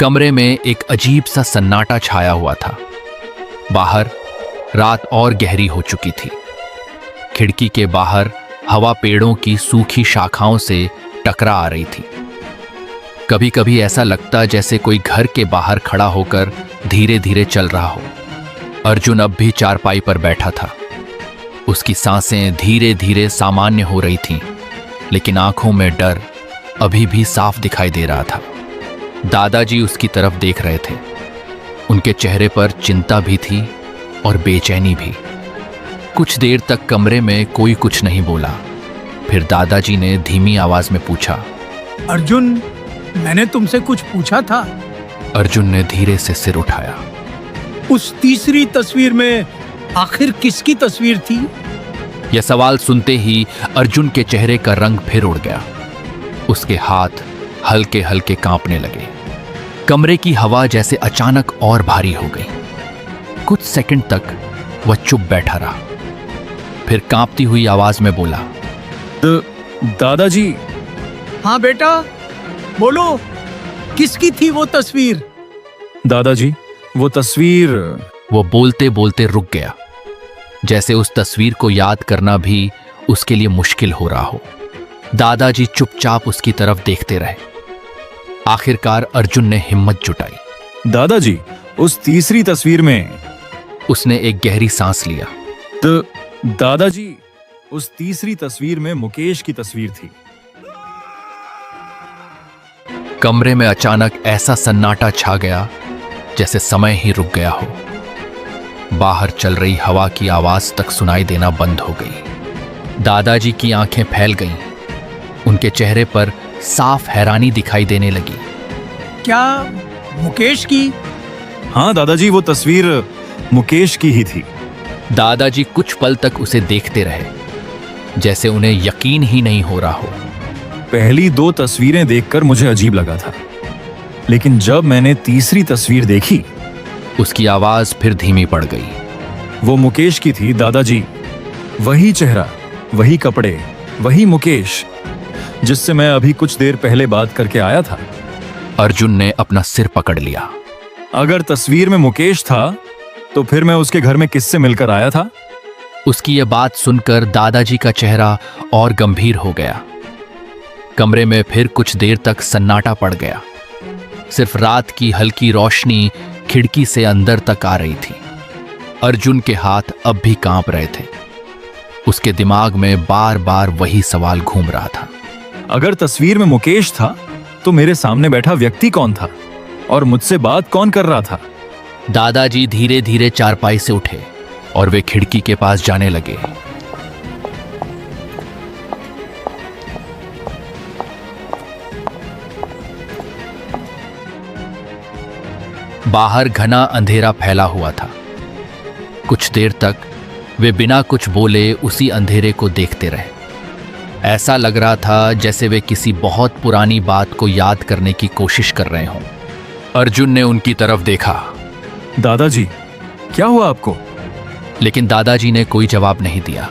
कमरे में एक अजीब सा सन्नाटा छाया हुआ था। बाहर रात और गहरी हो चुकी थी। खिड़की के बाहर हवा पेड़ों की सूखी शाखाओं से टकरा आ रही थी। कभी कभी ऐसा लगता जैसे कोई घर के बाहर खड़ा होकर धीरे धीरे चल रहा हो। अर्जुन अब भी चारपाई पर बैठा था। उसकी सांसें धीरे धीरे सामान्य हो रही थीं, लेकिन आंखों में डर अभी भी साफ दिखाई दे रहा था। दादाजी उसकी तरफ देख रहे थे। उनके चेहरे पर चिंता भी थी और बेचैनी भी। कुछ देर तक कमरे में कोई कुछ नहीं बोला। फिर दादाजी ने धीमी आवाज में पूछा, अर्जुन, मैंने तुमसे कुछ पूछा था। अर्जुन ने धीरे से सिर उठाया। उस तीसरी तस्वीर में आखिर किसकी तस्वीर थी? यह सवाल सुनते ही अर्जुन के चेहरे का रंग फिर उड़ गया। उसके हाथ हल्के हल्के कांपने लगे। कमरे की हवा जैसे अचानक और भारी हो गई। कुछ सेकंड तक वह चुप बैठा रहा। फिर कांपती हुई आवाज में बोला, दादाजी। हाँ बेटा, बोलो, किसकी थी वो तस्वीर? दादाजी, वो तस्वीर। वो बोलते बोलते रुक गया, जैसे उस तस्वीर को याद करना भी उसके लिए मुश्किल हो रहा हो। दादाजी चुपचाप उसकी तरफ देखते रहे। आखिरकार अर्जुन ने हिम्मत जुटाई। दादाजी, उस तीसरी तस्वीर में। उसने एक गहरी सांस लिया। दादाजी, उस तीसरी तस्वीर में मुकेश की तस्वीर थी। कमरे में अचानक ऐसा सन्नाटा छा गया जैसे समय ही रुक गया हो। बाहर चल रही हवा की आवाज तक सुनाई देना बंद हो गई। दादाजी की आंखें फैल गईं। उनके चेहरे पर साफ हैरानी दिखाई देने लगी। क्या मुकेश की? हाँ दादाजी, वो तस्वीर मुकेश की ही थी। दादाजी कुछ पल तक उसे देखते रहे, जैसे उन्हें यकीन ही नहीं हो रहा हो। पहली दो तस्वीरें देखकर मुझे अजीब लगा था, लेकिन जब मैंने तीसरी तस्वीर देखी। उसकी आवाज फिर धीमी पड़ गई। वो मुकेश की थी दादाजी। वही चेहरा, वही कपड़े, वही मुकेश जिससे मैं अभी कुछ देर पहले बात करके आया था। अर्जुन ने अपना सिर पकड़ लिया। अगर तस्वीर में मुकेश था तो फिर मैं उसके घर में किससे मिलकर आया था? उसकी यह बात सुनकर दादाजी का चेहरा और गंभीर हो गया। कमरे में फिर कुछ देर तक सन्नाटा पड़ गया। सिर्फ रात की हल्की रोशनी खिड़की से अंदर तक आ रही थी। अर्जुन के हाथ अब भी कांप रहे थे। उसके दिमाग में बार बार वही सवाल घूम रहा था। अगर तस्वीर में मुकेश था तो मेरे सामने बैठा व्यक्ति कौन था और मुझसे बात कौन कर रहा था? दादाजी धीरे धीरे चारपाई से उठे और वे खिड़की के पास जाने लगे। बाहर घना अंधेरा फैला हुआ था। कुछ देर तक वे बिना कुछ बोले उसी अंधेरे को देखते रहे। ऐसा लग रहा था जैसे वे किसी बहुत पुरानी बात को याद करने की कोशिश कर रहे हों। अर्जुन ने उनकी तरफ देखा। दादाजी, क्या हुआ आपको? लेकिन दादाजी ने कोई जवाब नहीं दिया।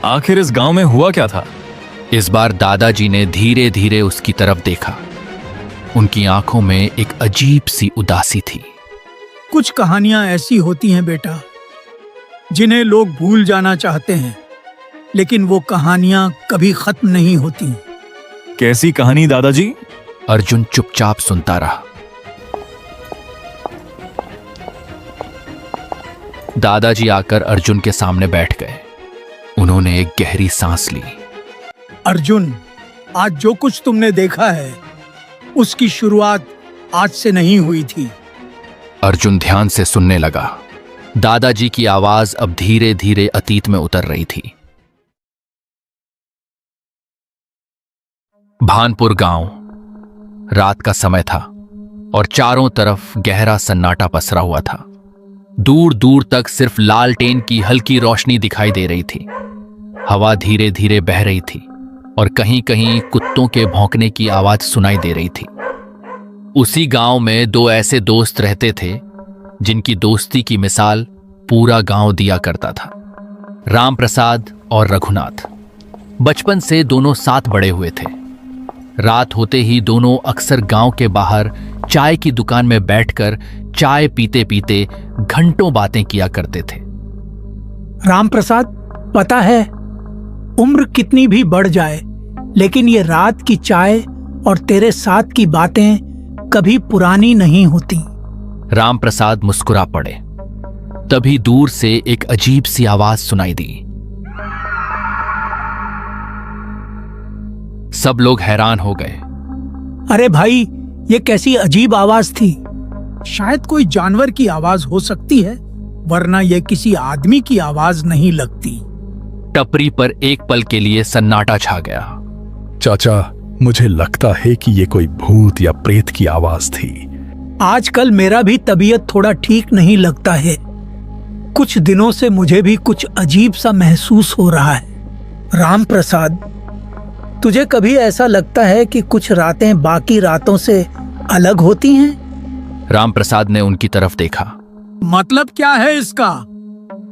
आखिर इस गांव में हुआ क्या था? इस बार दादाजी ने धीरे धीरे उसकी तरफ देखा। उनकी आंखों में एक अजीब सी उदासी थी। कुछ कहानियां ऐसी होती हैं बेटा, जिन्हें लोग भूल जाना चाहते हैं, लेकिन वो कहानियां कभी खत्म नहीं होती। कैसी कहानी दादाजी? अर्जुन चुपचाप सुनता रहा। दादाजी आकर अर्जुन के सामने बैठ गए। उन्होंने एक गहरी सांस ली। अर्जुन, आज जो कुछ तुमने देखा है उसकी शुरुआत आज से नहीं हुई थी। अर्जुन ध्यान से सुनने लगा। दादाजी की आवाज अब धीरे धीरे अतीत में उतर रही थी। भानपुर गांव। रात का समय था और चारों तरफ गहरा सन्नाटा पसरा हुआ था। दूर दूर तक सिर्फ लालटेन की हल्की रोशनी दिखाई दे रही थी। हवा धीरे धीरे बह रही थी और कहीं कहीं कुत्तों के भौंकने की आवाज सुनाई दे रही थी। उसी गांव में दो ऐसे दोस्त रहते थे जिनकी दोस्ती की मिसाल पूरा गांव दिया करता था। राम प्रसाद और रघुनाथ। बचपन से दोनों साथ बड़े हुए थे। रात होते ही दोनों अक्सर गांव के बाहर चाय की दुकान में बैठकर चाय पीते पीते घंटों बातें किया करते थे। राम प्रसाद, पता है, उम्र कितनी भी बढ़ जाए लेकिन ये रात की चाय और तेरे साथ की बातें कभी पुरानी नहीं होती। राम प्रसाद मुस्कुरा पड़े। तभी दूर से एक अजीब सी आवाज सुनाई दी। सब लोग हैरान हो गए। अरे भाई, ये कैसी अजीब आवाज थी? शायद कोई जानवर की आवाज हो सकती है, वरना यह किसी आदमी की आवाज नहीं लगती। टपरी पर एक पल के लिए सन्नाटा छा गया। चाचा, मुझे लगता है कि ये कोई भूत या प्रेत की आवाज थी। आजकल मेरा भी तबीयत थोड़ा ठीक नहीं लगता है। कुछ दिनों से मुझे भी कुछ अजीब सा महसूस हो रहा है। राम प्रसाद, तुझे कभी ऐसा लगता है कि कुछ रातें बाकी रातों से अलग होती हैं? राम प्रसाद ने उनकी तरफ देखा। मतलब क्या है इसका?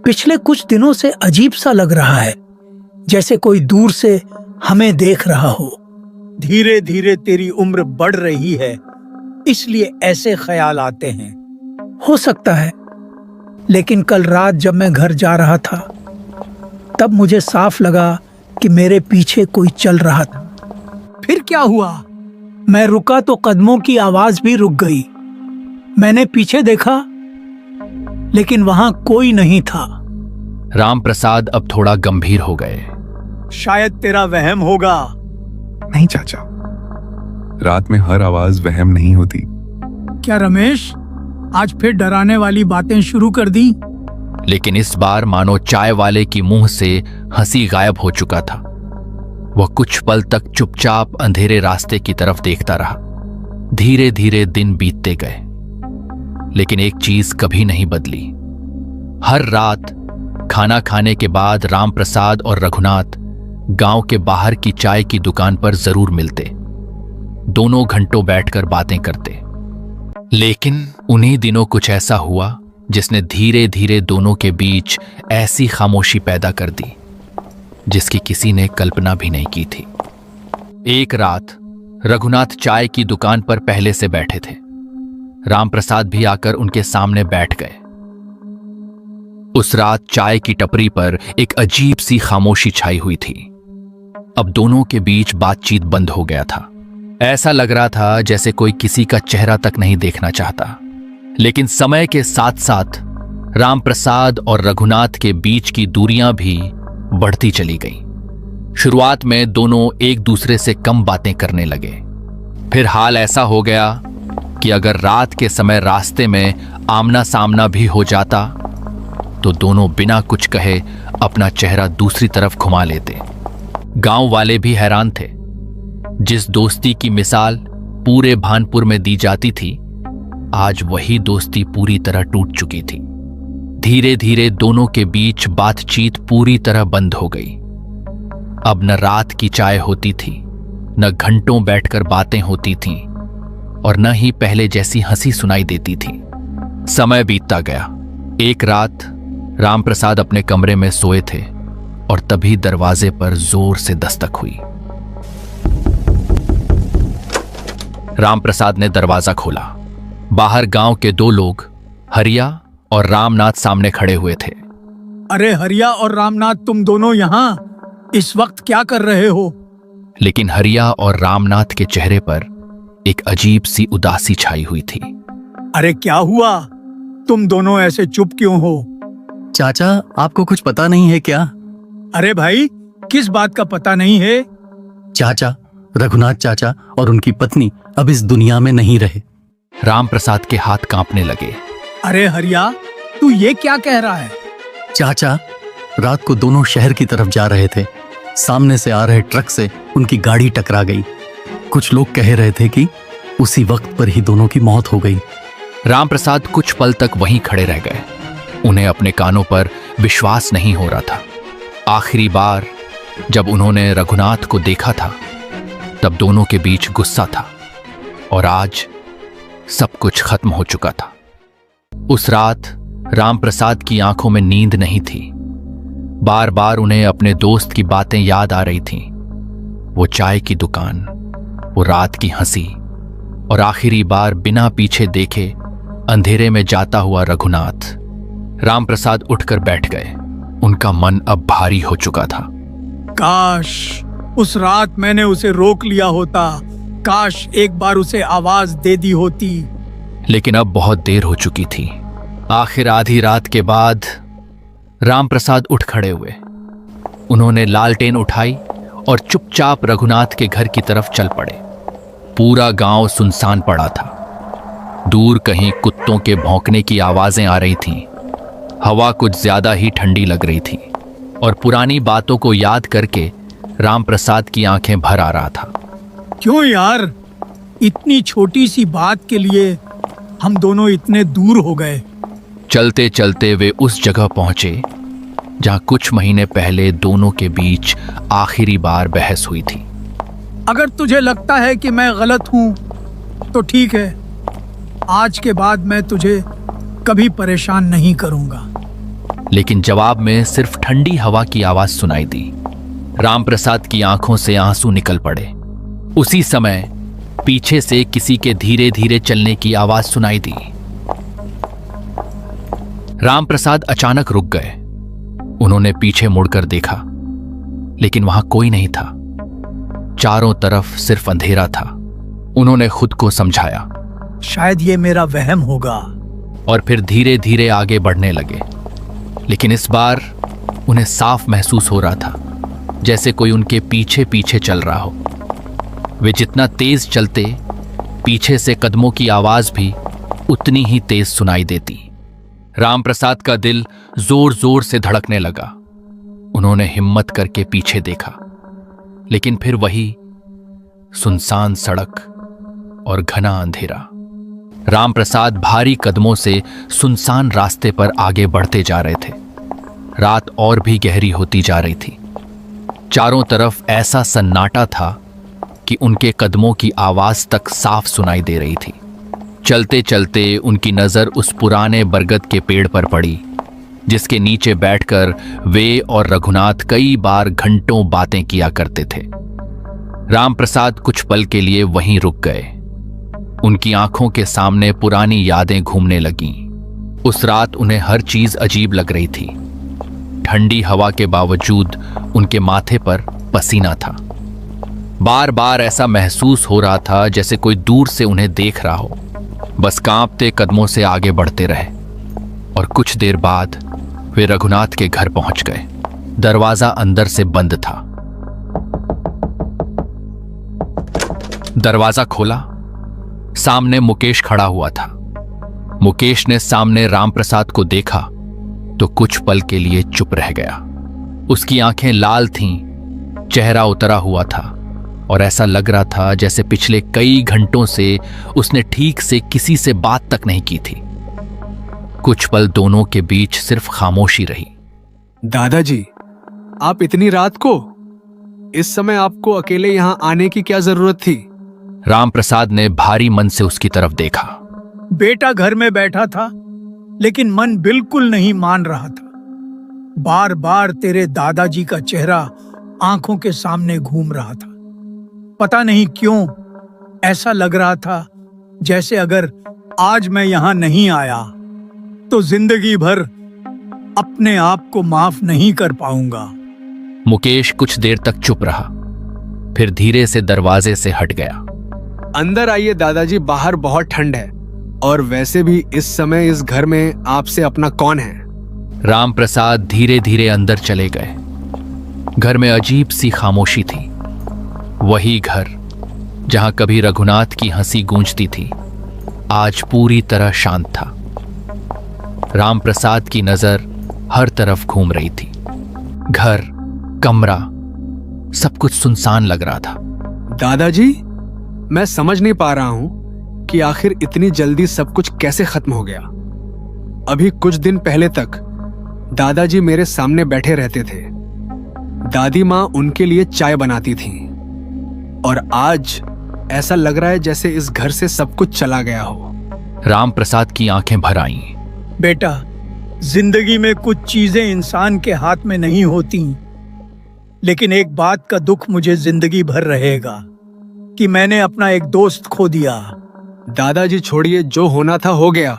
पिछले कुछ दिनों से अजीब सा लग रहा है, जैसे कोई दूर से हमें देख रहा हो। धीरे धीरे तेरी उम्र बढ़ रही है, इसलिए ऐसे ख्याल आते हैं। हो सकता है, लेकिन कल रात जब मैं घर जा रहा था तब मुझे साफ लगा कि मेरे पीछे कोई चल रहा था। फिर क्या हुआ? मैं रुका तो कदमों की आवाज भी रुक गई। मैंने पीछे देखा, लेकिन वहां कोई नहीं था। राम प्रसाद अब थोड़ा गंभीर हो गए। शायद तेरा वहम होगा। नहीं चाचा, रात में हर आवाज वहम नहीं होती। क्या रमेश, आज फिर डराने वाली बातें शुरू कर दी? लेकिन इस बार मानो चाय वाले की मुंह से हंसी गायब हो चुका था। वह कुछ पल तक चुपचाप अंधेरे रास्ते की तरफ देखता रहा। धीरे धीरे दिन बीतते गए, लेकिन एक चीज कभी नहीं बदली। हर रात खाना खाने के बाद राम प्रसाद और रघुनाथ गांव के बाहर की चाय की दुकान पर जरूर मिलते। दोनों घंटों बैठकर बातें करते। लेकिन उन्हीं दिनों कुछ ऐसा हुआ जिसने धीरे धीरे दोनों के बीच ऐसी खामोशी पैदा कर दी जिसकी किसी ने कल्पना भी नहीं की थी। एक रात रघुनाथ चाय की दुकान पर पहले से बैठे थे। राम प्रसाद भी आकर उनके सामने बैठ गए। उस रात चाय की टपरी पर एक अजीब सी खामोशी छाई हुई थी। अब दोनों के बीच बातचीत बंद हो गया था। ऐसा लग रहा था जैसे कोई किसी का चेहरा तक नहीं देखना चाहता। लेकिन समय के साथ साथ राम प्रसाद और रघुनाथ के बीच की दूरियां भी बढ़ती चली गई। शुरुआत में दोनों एक दूसरे से कम बातें करने लगे। फिर हाल ऐसा हो गया कि अगर रात के समय रास्ते में आमना सामना भी हो जाता तो दोनों बिना कुछ कहे अपना चेहरा दूसरी तरफ घुमा लेते। गांव वाले भी हैरान थे। जिस दोस्ती की मिसाल पूरे भानपुर में दी जाती थी, आज वही दोस्ती पूरी तरह टूट चुकी थी। धीरे धीरे दोनों के बीच बातचीत पूरी तरह बंद हो गई। अब न रात की चाय होती थी, न घंटों बैठकर बातें होती थीं, और न ही पहले जैसी हंसी सुनाई देती थी। समय बीतता गया। एक रात राम प्रसाद अपने कमरे में सोए थे और तभी दरवाजे पर जोर से दस्तक हुई। राम प्रसाद ने दरवाजा खोला। बाहर गांव के दो लोग, हरिया और रामनाथ, सामने खड़े हुए थे। अरे हरिया और रामनाथ, तुम दोनों यहाँ इस वक्त क्या कर रहे हो? लेकिन हरिया और रामनाथ के चेहरे पर एक अजीब सी उदासी छाई हुई थी। अरे क्या हुआ? तुम दोनों ऐसे चुप क्यों हो? चाचा, आपको कुछ पता नहीं है क्या? अरे भाई, किस बात का पता नहीं है? चाचा, रघुनाथ चाचा और उनकी पत्नी अब इस दुनिया में नहीं रहे। राम प्रसाद के हाथ कांपने लगे। अरे हरिया, तू ये क्या कह रहा है? चाचा, रात को दोनों शहर की तरफ जा रहे थे। सामने से आ रहे ट्रक से उनकी गाड़ी टकरा गई। कुछ लोग कह रहे थे कि उसी वक्त पर ही दोनों की मौत हो गई। राम प्रसाद कुछ पल तक वहीं खड़े रह गए। उन्हें अपने कानों पर विश्वास नहीं हो रहा था। आखिरी बार जब उन्होंने रघुनाथ को देखा था तब दोनों के बीच गुस्सा था, और आज सब कुछ खत्म हो चुका था। उस रात राम प्रसाद की आंखों में नींद नहीं थी। बार बार उन्हें अपने दोस्त की बातें याद आ रही थीं। वो चाय की दुकान, वो रात की हंसी और आखिरी बार बिना पीछे देखे अंधेरे में जाता हुआ रघुनाथ। रामप्रसाद उठकर बैठ गए। उनका मन अब भारी हो चुका था। काश उस रात मैंने उसे रोक लिया होता, काश एक बार उसे आवाज दे दी होती। लेकिन अब बहुत देर हो चुकी थी। आखिर आधी रात के बाद रामप्रसाद उठ खड़े हुए। उन्होंने लालटेन उठाई और चुपचाप रघुनाथ के घर की तरफ चल पड़े। पूरा गांव सुनसान पड़ा था। दूर कहीं कुत्तों के भौंकने की आवाजें आ रही थीं। हवा कुछ ज्यादा ही ठंडी लग रही थी और पुरानी बातों को याद करके रामप्रसाद की आंखें भर आ रहा था। क्यों यार, इतनी छोटी सी बात के लिए हम दोनों इतने दूर हो गए। चलते चलते वे उस जगह पहुंचे जहां कुछ महीने पहले दोनों के बीच आखिरी बार बहस हुई थी। अगर तुझे लगता है कि मैं गलत हूं तो ठीक है, आज के बाद मैं तुझे कभी परेशान नहीं करूंगा। लेकिन जवाब में सिर्फ ठंडी हवा की आवाज सुनाई दी। रामप्रसाद की आंखों से आंसू निकल पड़े। उसी समय पीछे से किसी के धीरे धीरे चलने की आवाज सुनाई दी। रामप्रसाद अचानक रुक गए। उन्होंने पीछे मुड़कर देखा, लेकिन वहां कोई नहीं था। चारों तरफ सिर्फ अंधेरा था। उन्होंने खुद को समझाया, शायद ये मेरा वहम होगा, और फिर धीरे धीरे आगे बढ़ने लगे। लेकिन इस बार उन्हें साफ महसूस हो रहा था जैसे कोई उनके पीछे पीछे चल रहा हो। वे जितना तेज चलते, पीछे से कदमों की आवाज भी उतनी ही तेज सुनाई देती। रामप्रसाद का दिल जोर जोर से धड़कने लगा। उन्होंने हिम्मत करके पीछे देखा, लेकिन फिर वही सुनसान सड़क और घना अंधेरा। रामप्रसाद भारी कदमों से सुनसान रास्ते पर आगे बढ़ते जा रहे थे। रात और भी गहरी होती जा रही थी। चारों तरफ ऐसा सन्नाटा था कि उनके कदमों की आवाज तक साफ सुनाई दे रही थी। चलते चलते उनकी नजर उस पुराने बरगद के पेड़ पर पड़ी जिसके नीचे बैठकर वे और रघुनाथ कई बार घंटों बातें किया करते थे। रामप्रसाद कुछ पल के लिए वहीं रुक गए। उनकी आंखों के सामने पुरानी यादें घूमने लगीं। उस रात उन्हें हर चीज अजीब लग रही थी। ठंडी हवा के बावजूद उनके माथे पर पसीना था। बार बार ऐसा महसूस हो रहा था जैसे कोई दूर से उन्हें देख रहा हो। बस कांपते कदमों से आगे बढ़ते रहे और कुछ देर बाद वे रघुनाथ के घर पहुंच गए। दरवाजा अंदर से बंद था। दरवाजा खोला, सामने मुकेश खड़ा हुआ था। मुकेश ने सामने रामप्रसाद को देखा तो कुछ पल के लिए चुप रह गया। उसकी आंखें लाल थीं, चेहरा उतरा हुआ था और ऐसा लग रहा था जैसे पिछले कई घंटों से उसने ठीक से किसी से बात तक नहीं की थी। कुछ पल दोनों के बीच सिर्फ खामोशी रही। दादाजी, आप इतनी रात को, इस समय आपको अकेले यहां आने की क्या जरूरत थी? रामप्रसाद ने भारी मन से उसकी तरफ देखा। बेटा घर में बैठा था, लेकिन मन बिल्कुल नहीं मान रहा था। बार बार तेरे दादाजी का चेहरा आंखों के सामने घूम रहा था। पता नहीं क्यों ऐसा लग रहा था जैसे अगर आज मैं यहां नहीं आया तो जिंदगी भर अपने आप को माफ नहीं कर पाऊंगा। मुकेश कुछ देर तक चुप रहा, फिर धीरे से दरवाजे से हट गया। अंदर आइए दादाजी, बाहर बहुत ठंड है और वैसे भी इस समय इस घर में आपसे अपना कौन है? रामप्रसाद धीरे धीरे अंदर चले गए। घर में अजीब सी खामोशी थी। वही घर जहां कभी रघुनाथ की हंसी गूंजती थी, आज पूरी तरह शांत था। रामप्रसाद की नजर हर तरफ घूम रही थी। घर, कमरा, सब कुछ सुनसान लग रहा था। दादाजी, मैं समझ नहीं पा रहा हूं कि आखिर इतनी जल्दी सब कुछ कैसे खत्म हो गया। अभी कुछ दिन पहले तक दादाजी मेरे सामने बैठे रहते थे। दादी माँ उनके लिए चाय बनाती थी और आज ऐसा लग रहा है जैसे इस घर से सब कुछ चला गया हो। रामप्रसाद की आंखें भर आईं। बेटा, जिंदगी में कुछ चीजें इंसान के हाथ में नहीं होती, लेकिन एक बात का दुख मुझे जिंदगी भर रहेगा। कि मैंने अपना एक दोस्त खो दिया। दादाजी छोड़िए, जो होना था हो गया।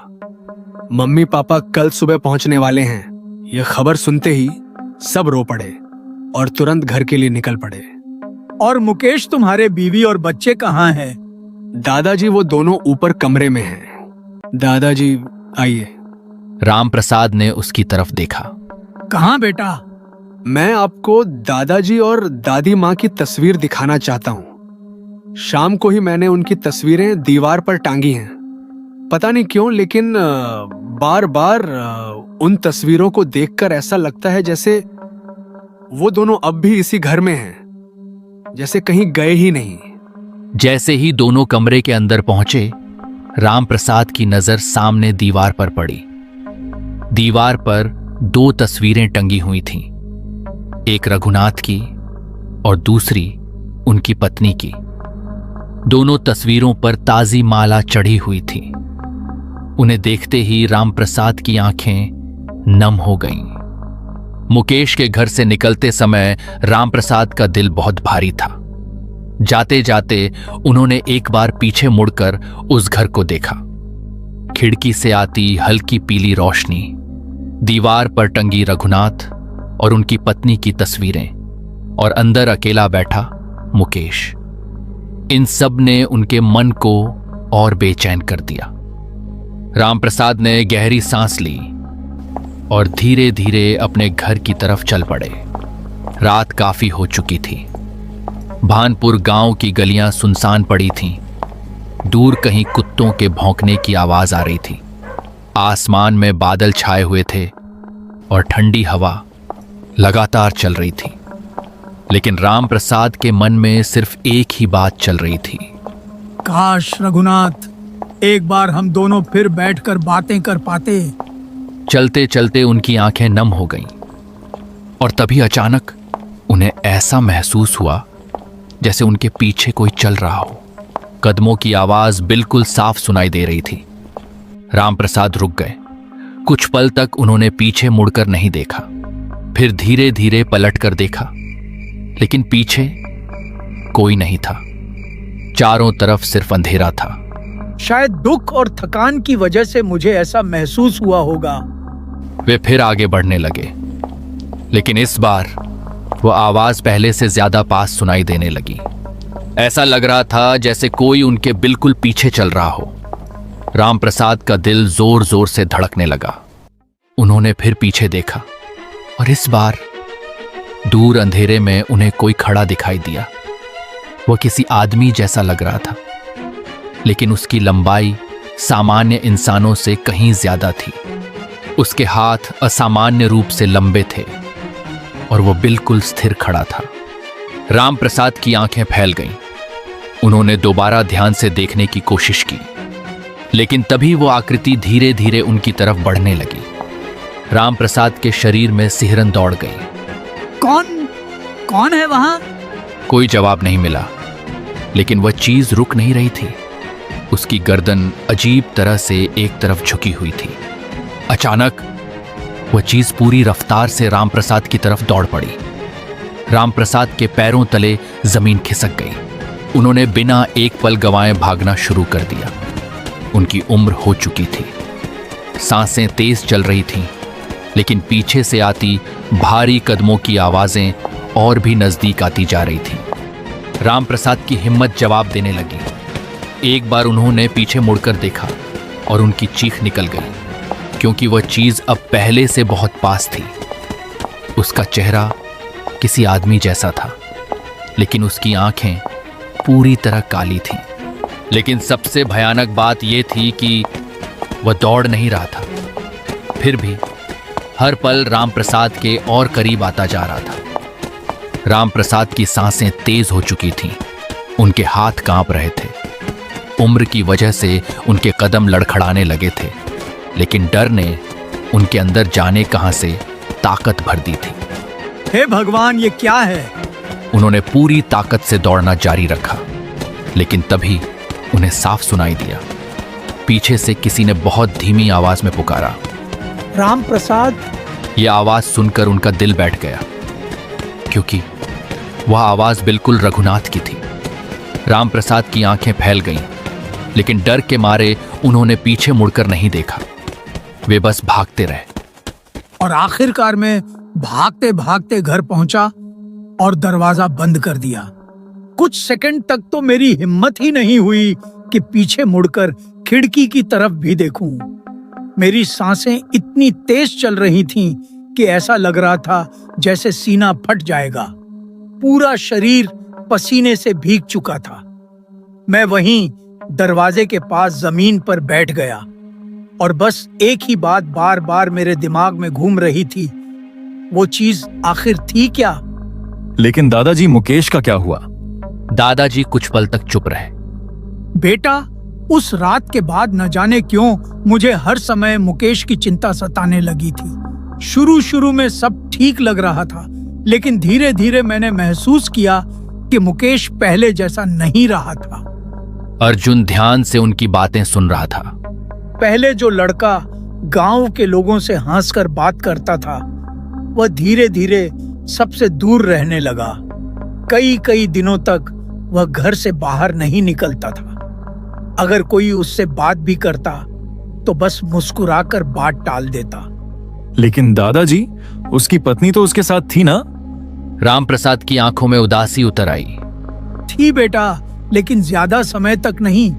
मम्मी पापा कल सुबह पहुंचने वाले हैं। यह खबर सुनते ही सब रो पड़े और तुरंत घर के लिए निकल पड़े। और मुकेश, तुम्हारे बीवी और बच्चे कहाँ हैं? दादाजी वो दोनों ऊपर कमरे में हैं। दादाजी आइए। रामप्रसाद ने उसकी तरफ देखा। कहाँ बेटा? मैं आपको दादाजी और दादी माँ की तस्वीर दिखाना चाहता हूँ। शाम को ही मैंने उनकी तस्वीरें दीवार पर टांगी हैं। पता नहीं क्यों, लेकिन बार बार उन तस्वीरों को देखकर ऐसा लगता है जैसे वो दोनों अब भी इसी घर में हैं, जैसे कहीं गए ही नहीं। जैसे ही दोनों कमरे के अंदर पहुंचे, रामप्रसाद की नजर सामने दीवार पर पड़ी। दीवार पर 2 तस्वीरें टंगी हुई थीं, एक रघुनाथ की और दूसरी उनकी पत्नी की। दोनों तस्वीरों पर ताजी माला चढ़ी हुई थी। उन्हें देखते ही रामप्रसाद की आंखें नम हो गईं। मुकेश के घर से निकलते समय रामप्रसाद का दिल बहुत भारी था। जाते जाते उन्होंने एक बार पीछे मुड़कर उस घर को देखा। खिड़की से आती हल्की पीली रोशनी, दीवार पर टंगी रघुनाथ और उनकी पत्नी की तस्वीरें, और अंदर अकेला बैठा मुकेश। इन सब ने उनके मन को और बेचैन कर दिया। रामप्रसाद ने गहरी सांस ली और धीरे धीरे अपने घर की तरफ चल पड़े। रात काफी हो चुकी थी। भानपुर गांव की गलियां सुनसान पड़ी थीं। दूर कहीं कुत्तों के भौंकने की आवाज आ रही थी। आसमान में बादल छाए हुए थे और ठंडी हवा लगातार चल रही थी। लेकिन रामप्रसाद के मन में सिर्फ एक ही बात चल रही थी। काश रघुनाथ, एक बार हम दोनों फिर बैठकर बातें कर पाते। चलते चलते उनकी आंखें नम हो गईं और तभी अचानक उन्हें ऐसा महसूस हुआ जैसे उनके पीछे कोई चल रहा हो। कदमों की आवाज बिल्कुल साफ सुनाई दे रही थी। रामप्रसाद रुक गए। कुछ पल तक उन्होंने पीछे मुड़कर नहीं देखा, फिर धीरे धीरे पलटकर देखा, लेकिन पीछे कोई नहीं था। चारों तरफ सिर्फ अंधेरा था। शायद दुख और थकान की वजह से मुझे ऐसा महसूस हुआ होगा। वे फिर आगे बढ़ने लगे, लेकिन इस बार वो आवाज पहले से ज्यादा पास सुनाई देने लगी। ऐसा लग रहा था जैसे कोई उनके बिल्कुल पीछे चल रहा हो। रामप्रसाद का दिल जोर जोर से धड़कने लगा। उन्होंने फिर पीछे देखा और इस बार दूर अंधेरे में उन्हें कोई खड़ा दिखाई दिया। वह किसी आदमी जैसा लग रहा था, लेकिन उसकी लंबाई सामान्य इंसानों से कहीं ज्यादा थी। उसके हाथ असामान्य रूप से लंबे थे और वो बिल्कुल स्थिर खड़ा था। रामप्रसाद की आंखें फैल गईं। उन्होंने दोबारा ध्यान से देखने की कोशिश की, लेकिन तभी वो आकृति धीरे धीरे उनकी तरफ बढ़ने लगी। रामप्रसाद के शरीर में सिहरन दौड़ गई। कौन है वहां? कोई जवाब नहीं मिला, लेकिन वह चीज रुक नहीं रही थी। उसकी गर्दन अजीब तरह से एक तरफ झुकी हुई थी। अचानक वह चीज पूरी रफ्तार से रामप्रसाद की तरफ दौड़ पड़ी। रामप्रसाद के पैरों तले जमीन खिसक गई। उन्होंने बिना एक पल गंवाए भागना शुरू कर दिया। उनकी उम्र हो चुकी थी। सांसें तेज चल रही थीं, लेकिन पीछे से आती भारी कदमों की आवाजें और भी नजदीक आती जा रही थीं। रामप्रसाद की हिम्मत जवाब देने लगी। एक बार उन्होंने पीछे मुड़कर देखा और उनकी चीख निकल गई, क्योंकि वह चीज अब पहले से बहुत पास थी। उसका चेहरा किसी आदमी जैसा था, लेकिन उसकी आंखें पूरी तरह काली थीं। लेकिन सबसे भयानक बात यह थी कि वह दौड़ नहीं रहा था, फिर भी हर पल रामप्रसाद के और करीब आता जा रहा था। रामप्रसाद की सांसें तेज हो चुकी थीं। उनके हाथ कांप रहे थे। उम्र की वजह से उनके कदम लड़खड़ाने लगे थे, लेकिन डर ने उनके अंदर जाने कहां से ताकत भर दी थी। हे भगवान, ये क्या है? उन्होंने पूरी ताकत से दौड़ना जारी रखा, लेकिन तभी उन्हें साफ सुनाई दिया। पीछे से किसी ने बहुत धीमी आवाज में पुकारा, रामप्रसाद। यह आवाज सुनकर उनका दिल बैठ गया, क्योंकि वह आवाज बिल्कुल रघुनाथ की थी। रामप्रसाद की आंखें फैल गईं, लेकिन डर के मारे उन्होंने पीछे मुड़कर नहीं देखा। वे बस भागते रहे। और आखिरकार मैं भागते भागते घर पहुंचा और दरवाजा बंद कर दिया। कुछ सेकंड तक तो मेरी हिम्मत ही नहीं हुई कि पीछे मुड़कर खिड़की की तरफ भी देखूं। मेरी सांसें इतनी तेज चल रही थीं कि ऐसा लग रहा था जैसे सीना फट जाएगा। पूरा शरीर पसीने से भीग चुका था। मैं वहीं दरवाजे के पास जमीन पर बैठ गया और बस एक ही बात बार बार मेरे दिमाग में घूम रही थी। वो चीज आखिर थी क्या? लेकिन दादाजी, मुकेश का क्या हुआ? दादाजी कुछ पल तक चुप रहे। बेटा, उस रात के बाद न जाने क्यों मुझे हर समय मुकेश की चिंता सताने लगी थी। शुरू में सब ठीक लग रहा था, लेकिन धीरे धीरे मैंने महसूस किया कि मुकेश पहले जैसा नहीं रहा था। अर्जुन ध्यान से उनकी बातें सुन रहा था। पहले जो लड़का गांव के लोगों से हंसकर बात करता था, वह धीरे धीरे सबसे दूर रहने लगा। कई दिनों तक वह घर से बाहर नहीं निकलता था। अगर कोई उससे बात भी करता तो बस मुस्कुराकर बात टाल देता। लेकिन दादाजी, उसकी पत्नी तो उसके साथ थी ना? रामप्रसाद की आंखों में उदासी उतर आई। थी बेटा, लेकिन ज्यादा समय तक नहीं।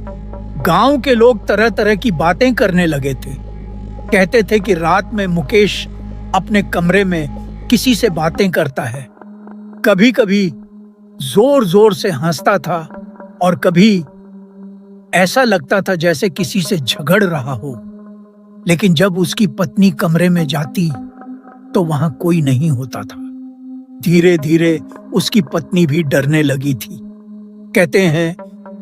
गांव के लोग तरह तरह की बातें करने लगे थे। कहते थे कि रात में मुकेश अपने कमरे में किसी से बातें करता है। कभी कभी जोर जोर से हंसता था और कभी ऐसा लगता था जैसे किसी से झगड़ रहा हो। लेकिन जब उसकी पत्नी कमरे में जाती तो वहां कोई नहीं होता था। धीरे धीरे उसकी पत्नी भी डरने लगी थी। कहते हैं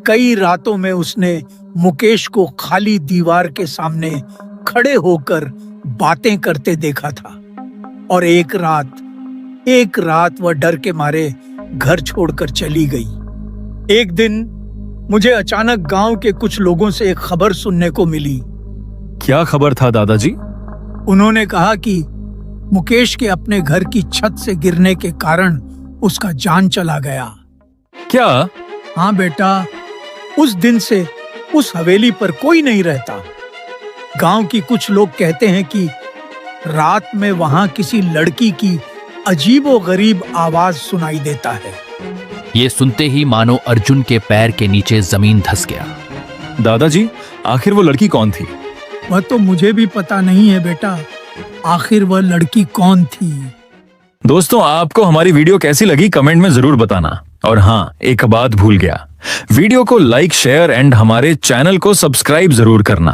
कई रातों में उसने मुकेश को खाली दीवार के सामने खड़े होकर बातें करते देखा था। और एक रात वह डर के मारे घर छोड़कर चली गई। एक दिन मुझे अचानक गांव के कुछ लोगों से एक खबर सुनने को मिली। क्या खबर था दादाजी? उन्होंने कहा कि मुकेश के अपने घर की छत से गिरने के कारण उसका जान चला गया। क्या? हाँ बेटा, उस दिन से उस हवेली पर कोई नहीं रहता। गांव की कुछ लोग कहते हैं कि रात में वहां किसी लड़की की अजीबोगरीब आवाज सुनाई देता है। ये सुनते ही मानो अर्जुन के पैर के नीचे जमीन धंस गया। दादाजी, आखिर वो लड़की कौन थी? वह तो मुझे भी पता नहीं है बेटा, आखिर वह लड़की कौन थी। दोस्तों, आपको हमारी वीडियो कैसी लगी कमेंट में जरूर बताना। और हाँ, एक बात भूल गया, वीडियो को लाइक, शेयर एंड हमारे चैनल को सब्सक्राइब जरूर करना।